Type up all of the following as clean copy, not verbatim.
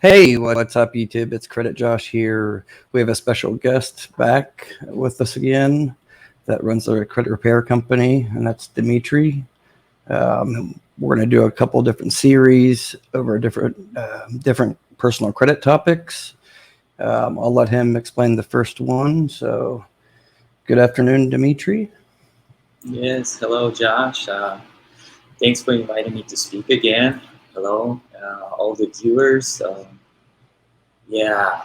Hey, what's up, YouTube? It's Credit Josh here. We have a special guest back with us again that runs a credit repair company, and that's Dimitry. We're going to do a couple different series over different personal credit topics. I'll let him explain the first one. So, good afternoon, Dimitry. Yes, hello, Josh. Thanks for inviting me to speak again. Hello, all the viewers. Yeah,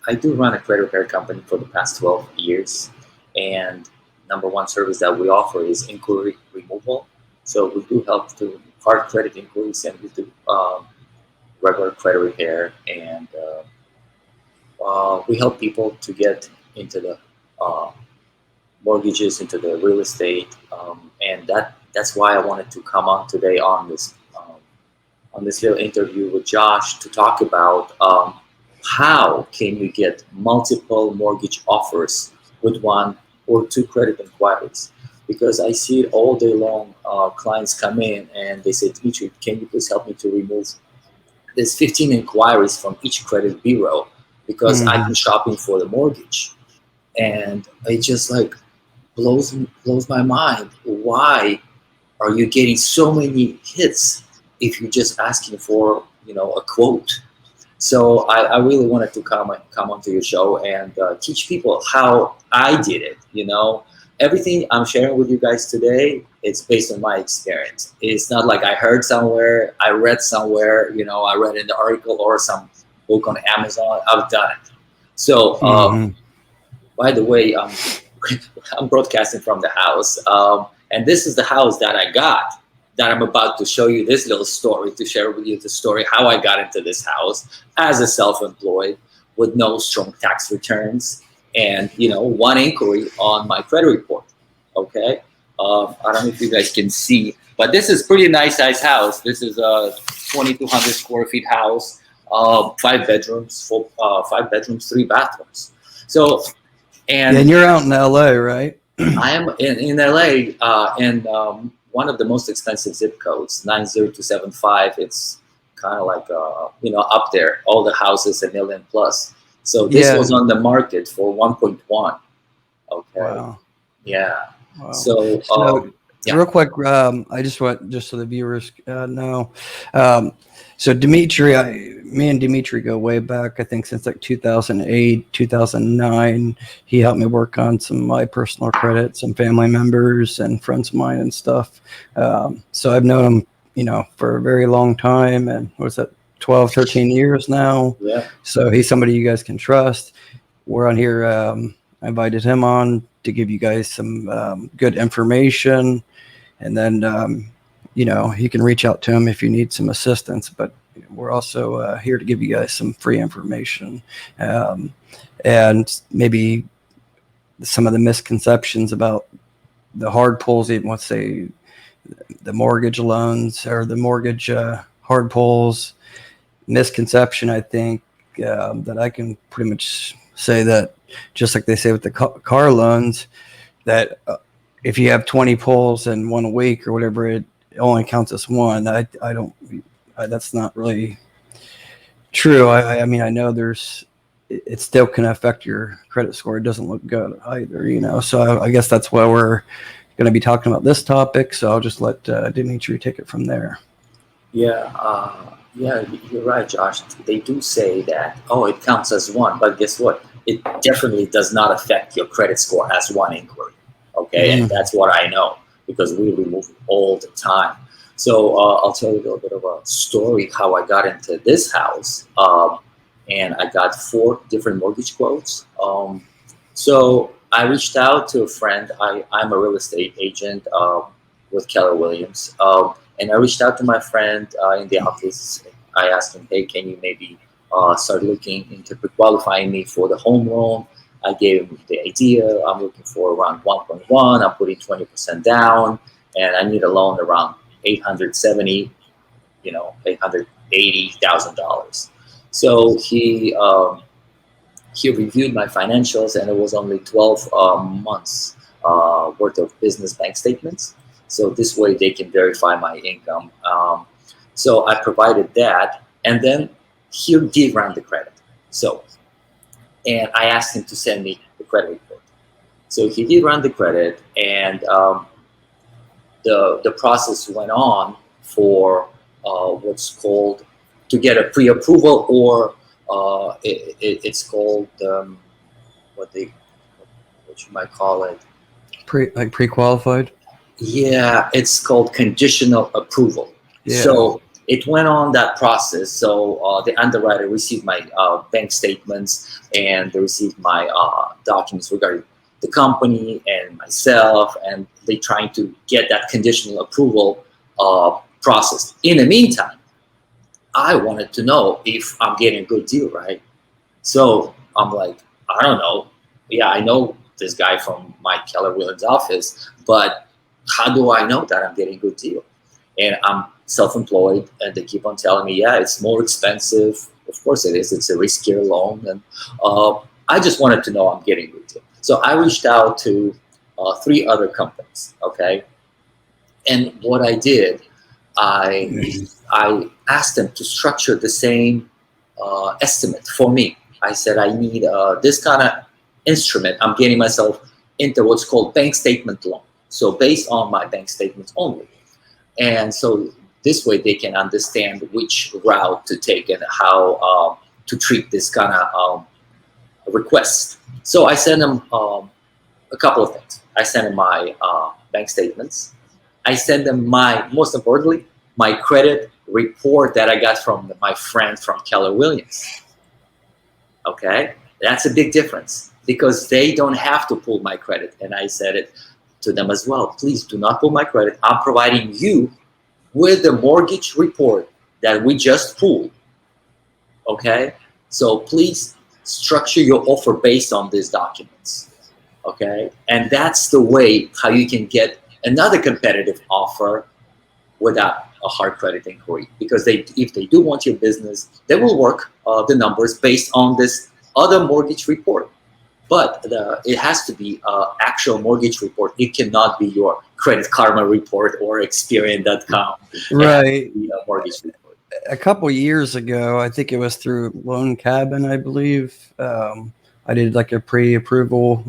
I do run a credit repair company for the past 12 years, and number one service that we offer is inquiry removal. So we do help to hard credit inquiries, and we do regular credit repair, and we help people to get into the uh, mortgages, into the real estate, and that's why I wanted to come on today on this little interview with Josh to talk about how can you get multiple mortgage offers with one or two credit inquiries. Because I see it all day long. Clients come in and they say, Dimitri, can you please help me to remove there's 15 inquiries from each credit bureau because I've been shopping for the mortgage. And it just like blows my mind. Why are you getting so many hits if you're just asking for a quote? So I really wanted to come onto your show and teach people how I did it. Everything I'm sharing with you guys today, it's based on my experience. It's not like I heard somewhere, I read somewhere, I read in the article or some book on Amazon. I've done it. So by the way, I'm broadcasting from the house, and this is the house that I got. That I'm about to show you this little story to share with you the story how I got into this house as a self-employed with no strong tax returns and one inquiry on my credit report. Okay, I don't know if you guys can see, but this is pretty nice size house. This is a 2,200 square feet house, 5 bedrooms, 3 bathrooms. So. And you're out in LA, right? I am in LA, and one of the most expensive zip codes, 90275. It's kind of like up there. All the houses $1 million plus. So this was on the market for 1.1. Okay. Wow. Yeah. Wow. So real quick, I just want so the viewers know. So Dimitry, me and Dimitry go way back. I think since like 2008, 2009. He helped me work on some of my personal credit, some family members and friends of mine and stuff. So I've known him, for a very long time. And what was that, 12, 13 years now? Yeah. So he's somebody you guys can trust. We're on here. I invited him on to give you guys some good information. And then, you can reach out to him if you need some assistance, but we're also here to give you guys some free information and maybe some of the misconceptions about the hard pulls, even let's say the mortgage loans or the mortgage hard pulls. Misconception, I think, that I can pretty much say that just like they say with the car loans, that if you have 20 pulls in 1 week or whatever, it only counts as one. I don't. That's not really true. I mean, I know it still can affect your credit score. It doesn't look good either, So I guess that's why we're going to be talking about this topic. So I'll just let Dimitri take it from there. Yeah. Yeah, you're right, Josh. They do say that, it counts as one, but guess what? It definitely does not affect your credit score as one inquiry. Okay, and that's what I know because we remove it all the time. So I'll tell you a little bit of a story how I got into this house. And I got 4 different mortgage quotes. So I reached out to a friend. I'm a real estate agent with Keller Williams. And I reached out to my friend in the office. I asked him, hey, can you maybe start looking into qualifying me for the home loan? I gave him the idea. I'm looking for around 1.1. I'm putting 20% down, and I need a loan around $880,000. So he reviewed my financials, and it was only 12 months worth of business bank statements. So this way they can verify my income. So I provided that, And then he did run the credit. So, and I asked him to send me the credit report. So he did run the credit, and the process went on for what's called to get a pre-approval, or it's called what you might call it. Pre-qualified. Yeah, it's called conditional approval. Yeah. So it went on that process. So the underwriter received my bank statements, and they received my documents regarding the company and myself, and they trying to get that conditional approval processed. In the meantime, I wanted to know if I'm getting a good deal, right? So I'm like, I don't know. Yeah, I know this guy from Mike Keller Williams' office, but how do I know that I'm getting a good deal? And I'm self-employed, and they keep on telling me, yeah, it's more expensive. Of course it is. It's a riskier loan. And I just wanted to know I'm getting a good deal. So I reached out to 3 other companies, okay? And what I did, I asked them to structure the same estimate for me. I said, I need this kind of instrument. I'm getting myself into what's called bank statement loan. So based on my bank statements only. And so this way they can understand which route to take and how to treat this kind of request. So I sent them a couple of things. I sent them my bank statements. I sent them most importantly, my credit report that I got from my friend from Keller Williams. Okay, that's a big difference because they don't have to pull my credit. And I said it to them as well. Please do not pull my credit. I'm providing you with the mortgage report that we just pulled. Okay, so please structure your offer based on these documents. Okay, and that's the way how you can get another competitive offer without a hard credit inquiry, because if they do want your business, they will work the numbers based on this other mortgage report. But it has to be an actual mortgage report. It cannot be your Credit Karma report or Experian.com. Right. Mortgage report. A couple years ago, I think it was through Loan Cabin, I believe. I did like a pre-approval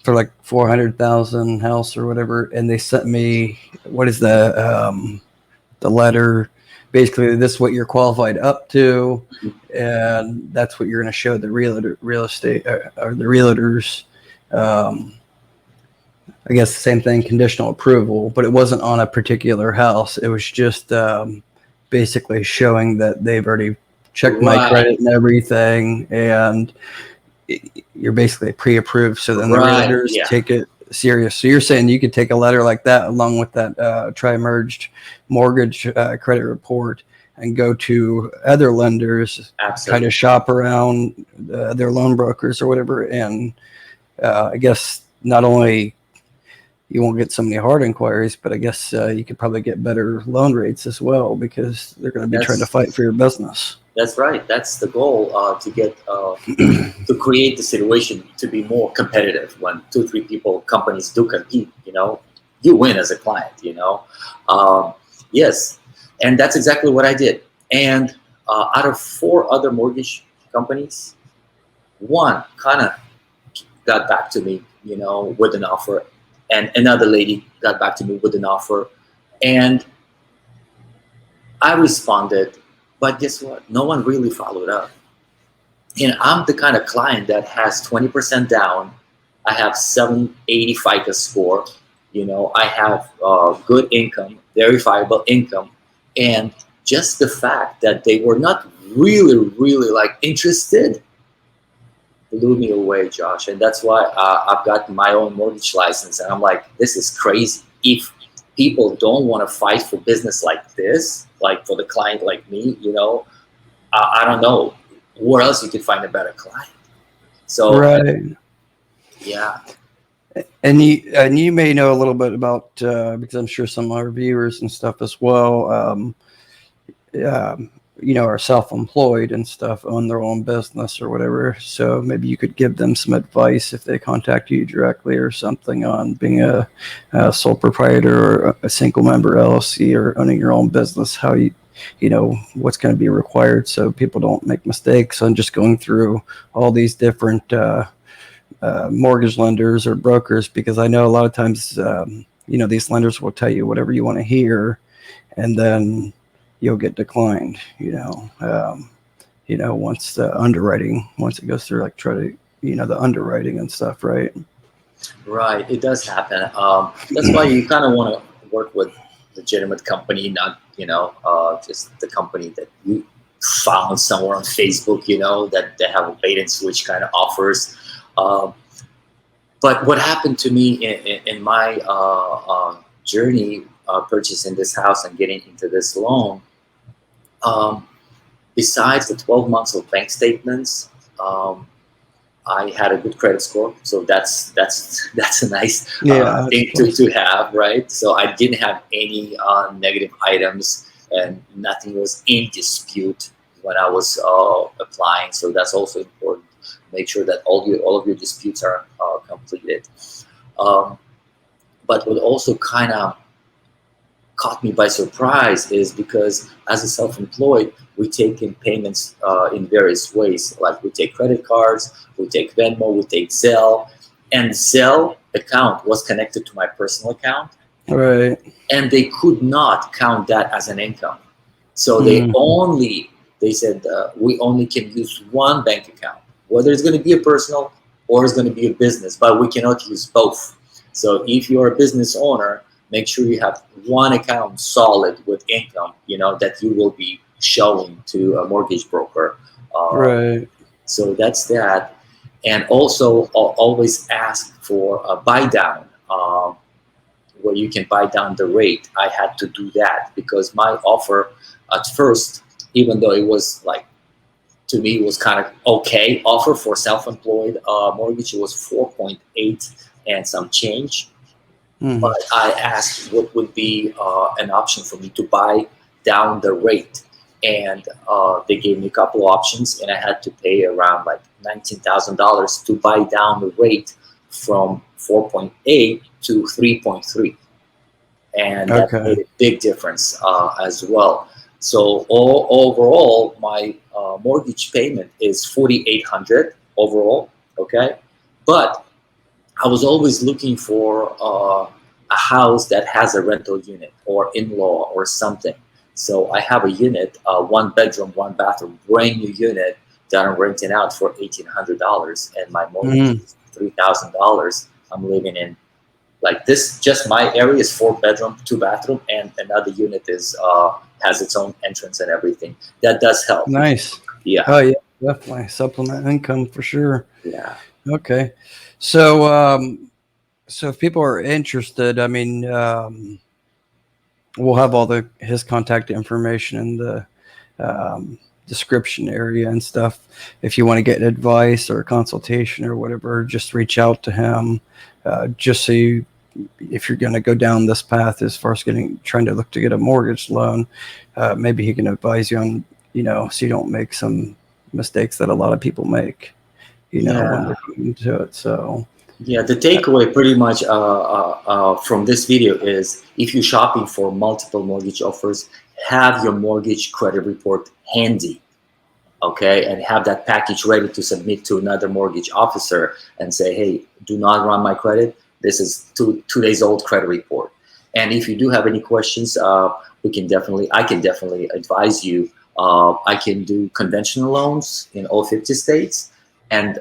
for like 400,000 house or whatever, and they sent me what is the letter. Basically, this is what you're qualified up to, and that's what you're going to show the real estate or the realtors. I guess the same thing, conditional approval, but it wasn't on a particular house. It was just basically showing that they've already checked my credit and everything, and you're basically pre-approved. So then the realtors take it serious. So you're saying you could take a letter like that along with that tri-merged mortgage credit report and go to other lenders, kind of shop around their loan brokers or whatever. And I guess not only you won't get so many hard inquiries, but I guess you could probably get better loan rates as well, because they're going to be trying to fight for your business. That's right. That's the goal, to get to create the situation to be more competitive. When 2-3 companies do compete, you win as a client. Yes, and that's exactly what I did. And out of 4 other mortgage companies, one kind of got back to me, with an offer, and another lady got back to me with an offer, and I responded. But guess what? No one really followed up. And I'm the kind of client that has 20% down. I have 780 FICO score. I have good income, verifiable income. And just the fact that they were not really interested blew me away, Josh. And that's why I've got my own mortgage license. And I'm like, this is crazy. If people don't want to fight for business like this, like for the client like me, I don't know where else you could find a better client. So, yeah. And you may know a little bit about, because I'm sure some of our viewers and stuff as well, are self-employed and stuff, own their own business or whatever. So maybe you could give them some advice if they contact you directly or something on being a sole proprietor or a single member LLC or owning your own business, how you what's going to be required so people don't make mistakes on just going through all these different mortgage lenders or brokers, because I know a lot of times, these lenders will tell you whatever you want to hear, and then you'll get declined, once it goes through, like try to, the underwriting and stuff, right? Right, it does happen. That's why you kind of want to work with legitimate company, not just the company that you found somewhere on Facebook, that they have a bait and switch kind of offers. But what happened to me in my journey purchasing this house and getting into this loan, besides the 12 months of bank statements, I had a good credit score, so that's a nice thing to have, right? So I didn't have any negative items, and nothing was in dispute when I was applying. So that's also important. Make sure that all of your disputes are completed. But what also kind of caught me by surprise is because as a self-employed, we take in payments in various ways. Like we take credit cards, we take Venmo, we take Zelle, and Zelle account was connected to my personal account. Right. And they could not count that as an income. So they said we only can use one bank account, whether it's going to be a personal or it's going to be a business, but we cannot use both. So if you're a business owner, make sure you have one account solid with income, that you will be showing to a mortgage broker. Right. So that's that. And also always ask for a buy down, where you can buy down the rate. I had to do that because my offer at first, even though it was to me, it was kind of okay offer for self-employed mortgage, it was 4.8 and some change. Mm-hmm. But I asked what would be an option for me to buy down the rate. And they gave me a couple of options, and I had to pay around $19,000 to buy down the rate from 4.8 to 3.3. And that made a big difference as well. So overall, my mortgage payment is $4,800 overall, okay? But I was always looking for a house that has a rental unit or in-law or something. So I have a unit, 1 bedroom, 1 bathroom, brand new unit that I'm renting out for $1,800, and my mortgage is $3,000. I'm living in this. Just my area is 4 bedroom, 2 bathroom, and another unit is has its own entrance and everything. That does help. Nice. Yeah. Oh yeah, definitely supplement income for sure. Yeah. Okay. So so if people are interested, I mean, we'll have all his contact information in the description area and stuff. If you want to get advice or a consultation or whatever, just reach out to him. Just so if you're going to go down this path as far as trying to look to get a mortgage loan, maybe he can advise you on, so you don't make some mistakes that a lot of people make, when they're going into it. So. Yeah, the takeaway pretty much from this video is if you're shopping for multiple mortgage offers, have your mortgage credit report handy, okay? And have that package ready to submit to another mortgage officer and say, hey, do not run my credit. This is 2 days old credit report. And if you do have any questions, I can definitely advise you. I can do conventional loans in all 50 states. And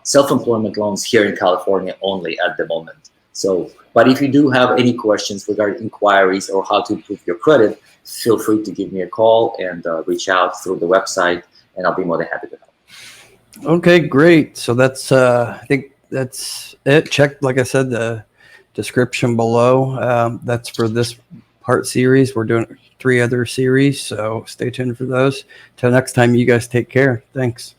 self-employment loans here in California only at the moment. So, but if you do have any questions regarding inquiries or how to improve your credit, feel free to give me a call and reach out through the website, and I'll be more than happy to help. Okay, great. So that's, I think that's it. Check, like I said, the description below. That's for this part series. We're doing 3 other series, so stay tuned for those. Till next time, you guys take care. Thanks.